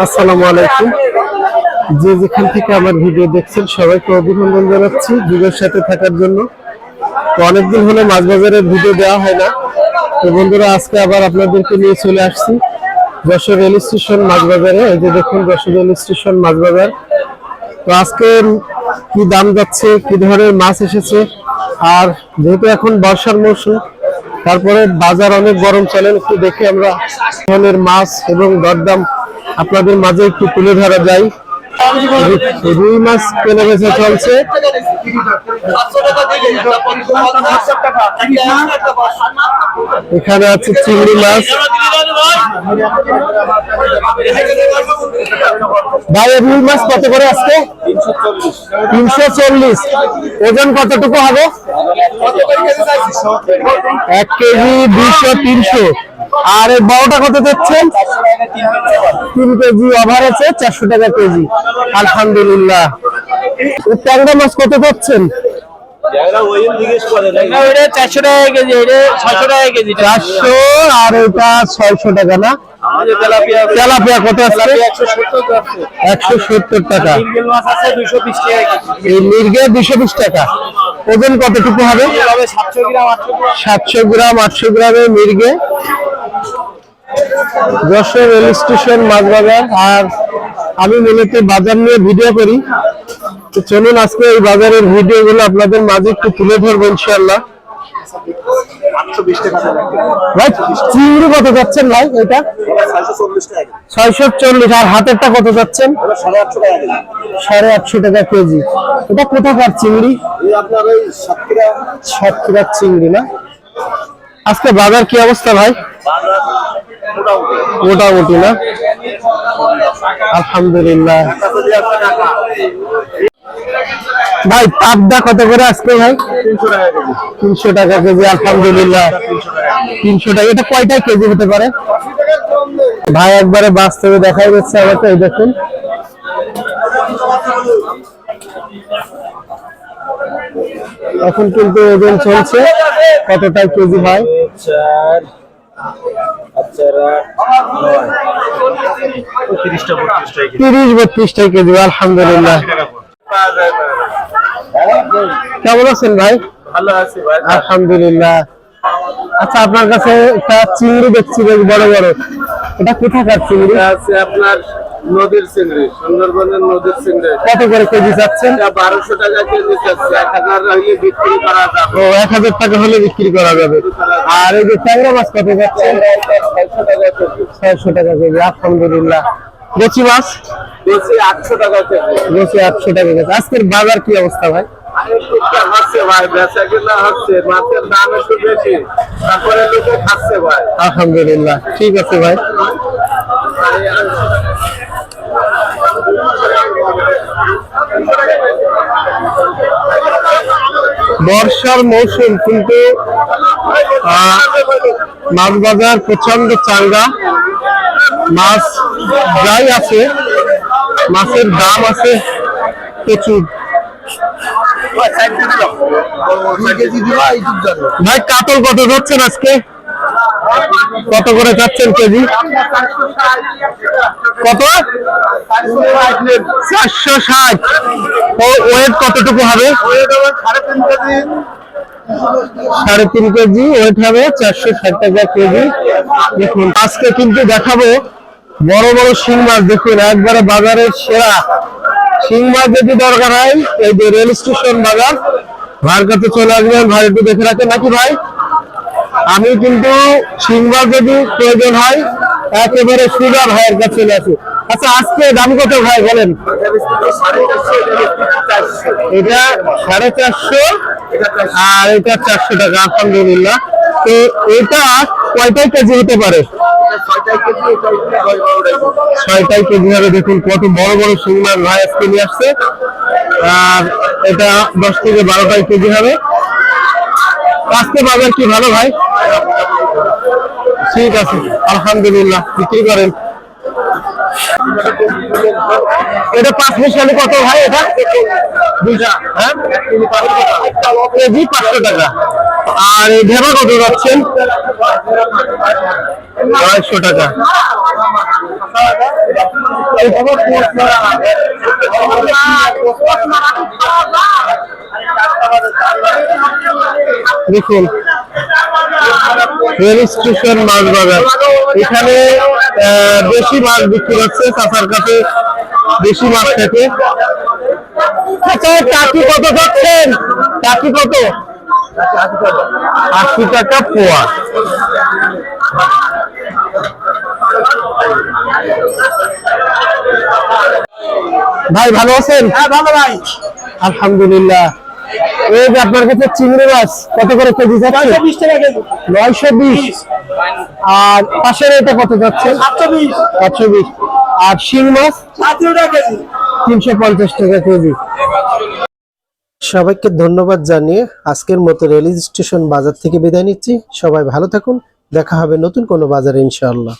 আসসালামু আলাইকুম। যে যেখান থেকে আমার ভিডিও দেখছেন সবাইকে অভিনন্দন জানাচ্ছি যুগের সাথে থাকার জন্য। তো অনেকদিন হলো মাছ বাজারের ভিডিও দেওয়া হয় না। তো বন্ধুরা, আজকে আবার আপনাদেরকে নিয়ে চলে আসছি যশোর রেল স্টেশন মাছ বাজারে। এই যে দেখুন যশোর রেল স্টেশন মাছ বাজার। তো আজকে কি দাম যাচ্ছে, কি ধরনের মাছ এসেছে, আর যেহেতু এখন বর্ষার মৌসুম, তারপরে বাজার অনেক গরম চলে, একটু দেখে আমরা ধরনের মাছ এবং দরদাম আপনাদের মাঝে একটু তুলে ধরা যায়। রুই মাছ কেনা বেচা চলছে। এখানে আছে চিংড়ি মাছ। ভাই, রুই মাছ কত করে আজকে? 340। ওজন কতটুকু হবে? 1 কেজি 200 300। আর এই বড়টা কত যাচ্ছেন? 3 কেজি ওভার আছে 400 টাকা কেজি। আলহামদুলিল্লাহ। ট্যাংরা মাছ কত যাচ্ছেন? 400 টাকা কেজি, 600 টাকা কেজি। 400 আর এটা 600 টাকা না? তেলাপিয়া কত আছে? 170 টাকা। এই মির্গে 220 টাকা। ওজন কতটুকু হবে? 700 গ্রাম 800 গ্রামের মির্গে। যশোর রেল স্টেশন মাছ বাজার। আর আমি মূলত বাজার নিয়ে ভিডিও করি। তো চলুন আজকে এই বাজারের ভিডিও গুলো আপনাদের মাঝে একটু তুলে ধরবো ইনশাআল্লাহ। চিংড়ি কত যাচ্ছেন ভাই? এটা 640। আর হাতেরটা কত যাচ্ছেন? 850 টাকা কেজি। এটা কোথাকার চিংড়ি? সাতক্ষীরার চিংড়ি না? আজকে বাজার কি অবস্থা ভাই? মোটামুটি না? আলহামদুলিল্লাহ। ভাই, পাবদা কত করে আজকে ভাই? 300 টাকা কেজি। আলহামদুলিল্লাহ। 300 টাকা। এটা কয়টা কেজি হতে পারে ভাই? একবারে বাস্তবে দেখাই যাচ্ছে আমাকে। এই দেখুন, এখন কিন্তু ওজন চলছে। কতটা কেজি ভাই? 30-32 কেজি। আলহামদুলিল্লাহ। কেমন আছেন ভাই? ভালো আছি ভাই, আলহামদুলিল্লাহ। আচ্ছা, আপনার কাছে একটা চিংড়ি দেখছি বেশ বড় বড়। এটা কোথাকার চিংড়ি? আছে আপনার নদীর চিংড়ি, সুন্দরবনের নদীর চিংড়ি। কত করে কেজি চাচ্ছেন? 1200 টাকা কেজি চাচ্ছে। 1000 হলে বিক্রি করা যাবে। ও, 1000 টাকা হলে বিক্রি করা যাবে। আর এই যে ট্যাংরা মাছ কত যাচ্ছে? 600 টাকা কেজি। 600 টাকা কেজি। আলহামদুলিল্লাহ। দেশি মাছ? বেশি 800 টাকা কেজি। দেশি 800 টাকা কেজি। আজকের বাজার কি অবস্থা ভাই? হচ্ছে ভাই, বেচা কিনা হচ্ছে, মাছের দাম একটু বেশি, তারপরে লোকে খাচ্ছে ভাই। আলহামদুলিল্লাহ। ঠিক আছে ভাই। বর্ষার মৌসুম, কিন্তু মাছ বাজার প্রচন্ড চাঙ্গা। মাছ যাই আছে, মাছের দাম আছে প্রচুর। ভাই, কাতল কত যাচ্ছেন আজকে? কত করে যাচ্ছেন কেজি? কত? 460। ও, ওয়েট কতটুকু হবে? 3.5 কেজি ওয়েট হবে। 460 টাকা কেজি। দেখুন, আজকে কিন্তু দেখাবো বড় বড় শিং মাছ। দেখুন, একবারে বাজারের সেরা শিং মাছ। যদি দরকার হয়, এই যে রেল স্টেশন বাজার, ভাইয়ের কাছে চলে আসবেন। ভাই একটু দেখে রাখেন নাকি ভাই? আমি কিন্তু শিং মাছ যদি প্রয়োজন হয় একেবারে সুগার ভাইয়ের কাছে চলে আসি। আচ্ছা, আজকে দাম কত ভাই বলেন? এটা 450 আর এটা 400 টাকা। আলহামদুলিল্লাহ। তো এটা কয়টাই কেজি হতে পারে? 6টাই কেজি হবে। দেখুন কত বড় বড় শিং মাছ ভাই আজকে নিয়ে আসছে। আর এটা 10 থেকে 12টাই কেজি হবে। আজকে বাজার কি ভালো ভাই? ঠিক আছে, আলহামদুলিল্লাহ। বিক্রি করেন। এটা 5 মিশালি কত ভাই? এটা 200। হ্যাঁ, কেজি 500 টাকা। আর এই ঢেবা কত যাচ্ছেন? 900 টাকা। দেখুন রেল স্টেশন মাছ বাজার, এখানে বেশি মাছ বিক্রি হচ্ছে, চাচার কাছে বেশি মাছ থাকে। আচ্ছা টাকি কত যাচ্ছেন? টাকি কত? 80 টাকা পোয়া। ভাই ভালো আছেন? হ্যাঁ ভালো ভাই। আলহামদুলিল্লাহ। এই যে আপনার কাছে চিংড়ি মাছ কত করে কেজি যাচ্ছে? 920 টাকা কেজি। 920। আর পাশের এটা কত যাচ্ছে? 720। 720। আর শিং মাছ 7 টাকা কেজি। 350 টাকা কেজি। সবাইকে ধন্যবাদ জানিয়ে আজকের মতো রেল স্টেশন বাজার থেকে বিদায় নিচ্ছি। সবাই ভালো থাকুন, দেখা হবে নতুন কোনো বাজারে ইনশাআল্লাহ।